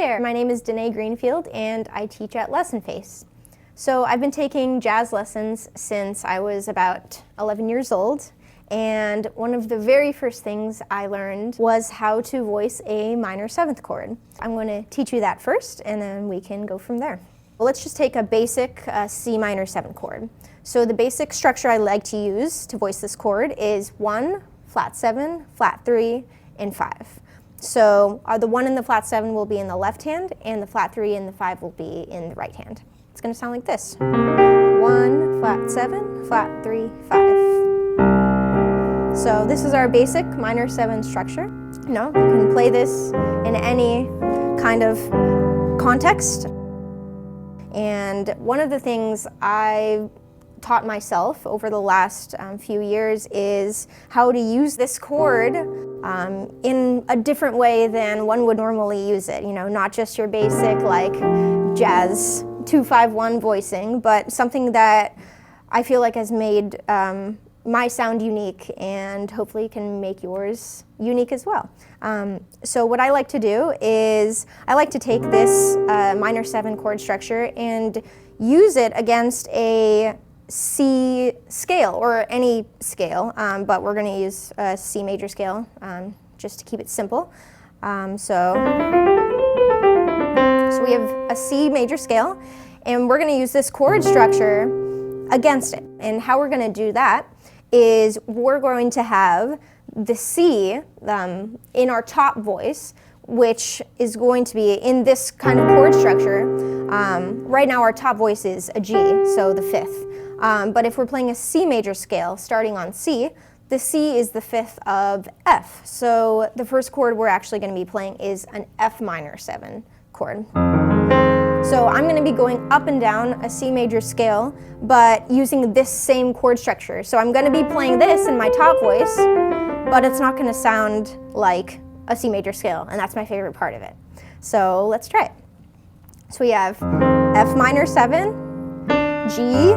there, my name is Danae Greenfield and I teach at Lessonface. So I've been taking jazz lessons since I was about 11 years old, and one of the very first things I learned was how to voice a minor 7th chord. I'm going to teach you that first and then we can go from there. Well, let's just take a basic C minor 7 chord. So the basic structure I like to use to voice this chord is 1, flat 7, flat 3, and 5. So the 1 and the flat 7 will be in the left hand, and the flat 3 and the 5 will be in the right hand. It's going to sound like this. 1, flat 7, flat 3, 5. So this is our basic minor 7 structure. You know, you can play this in any kind of context. And one of the things I've taught myself over the last few years is how to use this chord in a different way than one would normally use it. You know, not just your basic like jazz 2-5-1 voicing, but something that I feel like has made my sound unique and hopefully can make yours unique as well. So what I like to do is I like to take this minor 7 chord structure and use it against a C scale, or any scale, but we're going to use a C major scale just to keep it simple. So we have a C major scale, and we're going to use this chord structure against it. And how we're going to do that is we're going to have the C in our top voice, which is going to be in this kind of chord structure. Right now our top voice is a G, so the 5th. But if we're playing a C major scale starting on C, the C is the 5th of F. So the first chord we're actually going to be playing is an F minor 7 chord. So I'm going to be going up and down a C major scale, but using this same chord structure. So I'm going to be playing this in my top voice, but it's not going to sound like a C major scale, and that's my favorite part of it. So let's try it. So we have F minor 7, G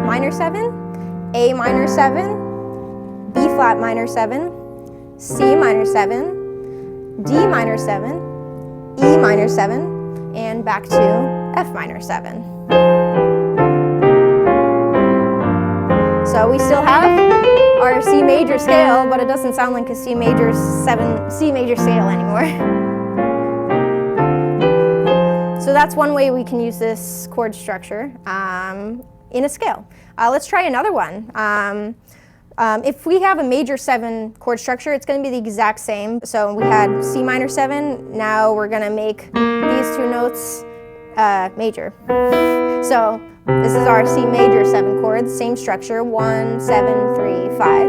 minor 7, A minor 7, B flat minor 7, C minor 7, D minor 7, E minor 7, and back to F minor 7. So we still have our C major scale, but it doesn't sound like a C major scale anymore. So that's one way we can use this chord structure in a scale. Let's try another one. If we have a major 7 chord structure, it's going to be the exact same. So we had C minor 7, now we're going to make these 2 notes major. So this is our C major 7 chord, same structure, 1, 7, 3, 5.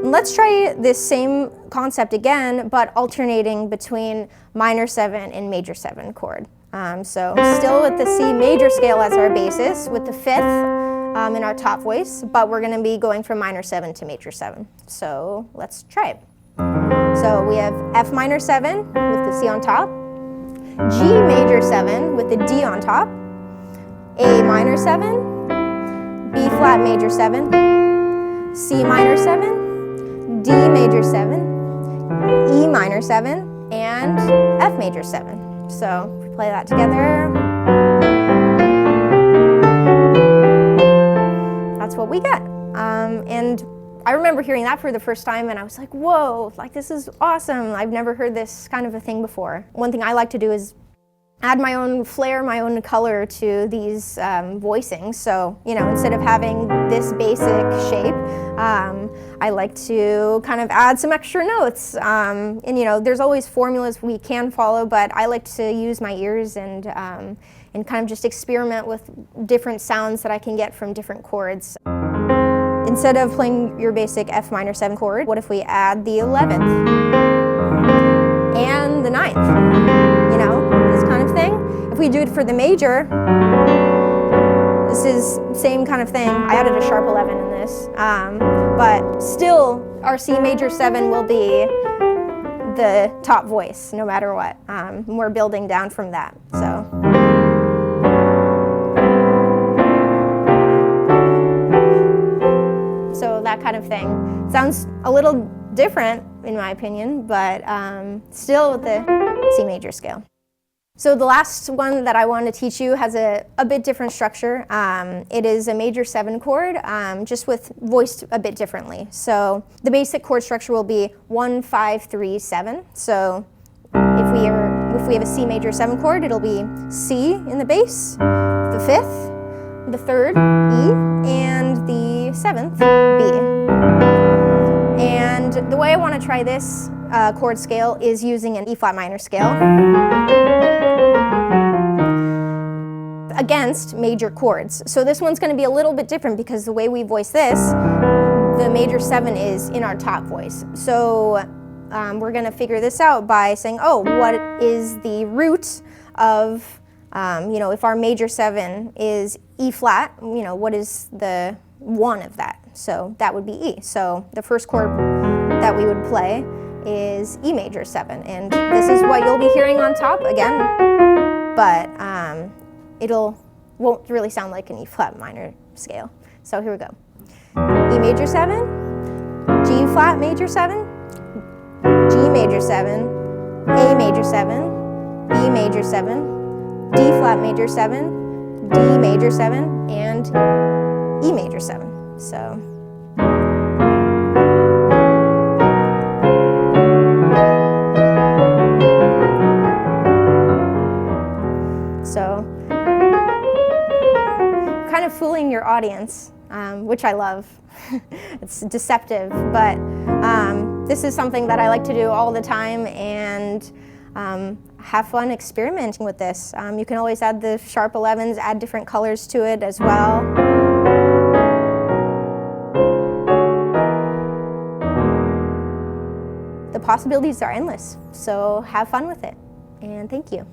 And let's try this same concept again, but alternating between minor 7 and major 7 chord. So still with the C major scale as our basis, with the 5th in our top voice, but we're going to be going from minor 7 to major 7. So let's try it. So we have F minor 7 with the C on top, G major 7 with the D on top, A minor 7, B flat major 7, C minor 7, D major 7, E minor 7, and F major 7. So if we play that together, that's what we get. And I remember hearing that for the first time and I was like, whoa, like this is awesome. I've never heard this kind of a thing before. One thing I like to do is add my own flair, my own color to these voicings. So, you know, instead of having this basic shape, I like to kind of add some extra notes. And, you know, there's always formulas we can follow, but I like to use my ears and kind of just experiment with different sounds that I can get from different chords. Instead of playing your basic F minor 7 chord, what if we add the 11th and the 9th? You know, this kind of thing. If we do it for the major, this is same kind of thing. I added a sharp 11 in this, but still our C major 7 will be the top voice no matter what. We're building down from that. So that kind of thing. Sounds a little different in my opinion, but still with the C major scale. So the last one that I want to teach you has a bit different structure. It is a major 7 chord, just with voiced a bit differently. So the basic chord structure will be 1, 5, 3, 7. So if we have a C major 7 chord, it'll be C in the bass, the 5th, the 3rd, E, and the 7th, B. And the way I want to try this chord scale is using an E flat minor scale against major chords. So this one's going to be a little bit different because the way we voice this, the major 7 is in our top voice. So we're going to figure this out by saying, oh, what is the root of, if our major 7 is E flat, what is the 1 of that? So that would be E. So the first chord that we would play is E major 7. And this is what you'll be hearing on top again, but won't really sound like an E flat minor scale. So here we go. E major 7, G flat major 7, G major 7, A major 7, B major 7, D flat major 7, D major 7, and E major 7. So kind of fooling your audience, which I love. It's deceptive, but this is something that I like to do all the time, and have fun experimenting with this. You can always add the sharp 11s, add different colors to it as well. The possibilities are endless, so have fun with it, and thank you.